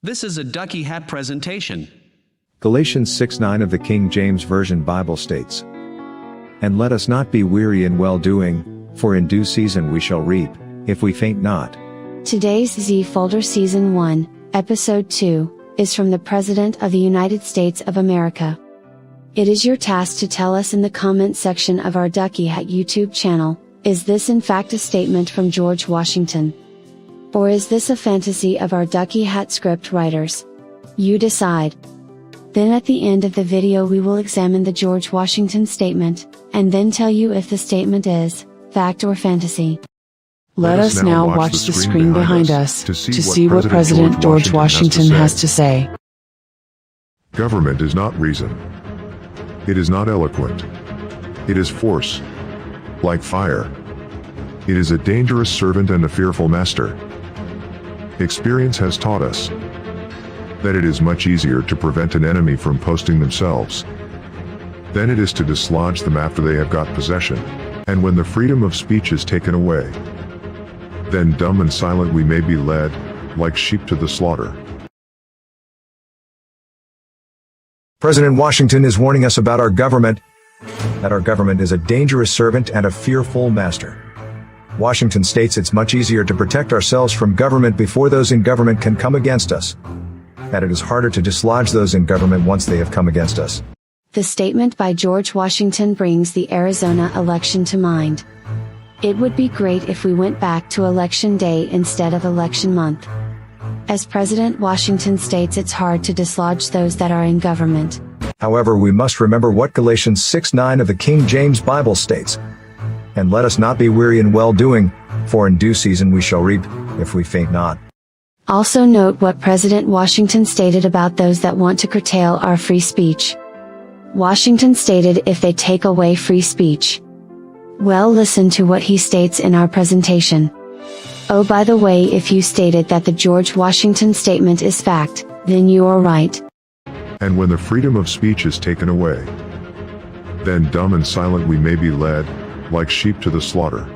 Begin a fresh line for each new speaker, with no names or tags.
This is a Ducky Hat presentation.
Galatians 6:9 of the King James Version Bible states, "And let us not be weary in well-doing, for in due season we shall reap, if we faint not."
Today's Zfolder Season 1, Episode 2, is from the President of the United States of America. It is your task to tell us in the comment section of our Ducky Hat YouTube channel, is this in fact a statement from George Washington? Or is this a fantasy of our Ducky Hat script writers? You decide. Then at the end of the video we will examine the George Washington statement, and then tell you if the statement is fact or fantasy.
Let us now watch the screen behind us to see what President George Washington has to say.
Government is not reason. It is not eloquent. It is force. Like fire. It is a dangerous servant and a fearful master. Experience has taught us that it is much easier to prevent an enemy from posting themselves than it is to dislodge them after they have got possession. And when the freedom of speech is taken away, then dumb and silent we may be led, like sheep to the slaughter.
President Washington is warning us about our government, that our government is a dangerous servant and a fearful master. Washington states it's much easier to protect ourselves from government before those in government can come against us, that it is harder to dislodge those in government once they have come against us.
The statement by George Washington brings the Arizona election to mind. It would be great if we went back to election day instead of election month. As President Washington states, it's hard to dislodge those that are in government.
However, we must remember what Galatians 6:9 of the King James Bible states. "And let us not be weary in well-doing, for in due season we shall reap, if we faint not."
Also note what President Washington stated about those that want to curtail our free speech. Washington stated if they take away free speech. Well, listen to what he states in our presentation. Oh, by the way, if you stated that the George Washington statement is fact, then you are right.
And when the freedom of speech is taken away, then dumb and silent we may be led, like sheep to the slaughter.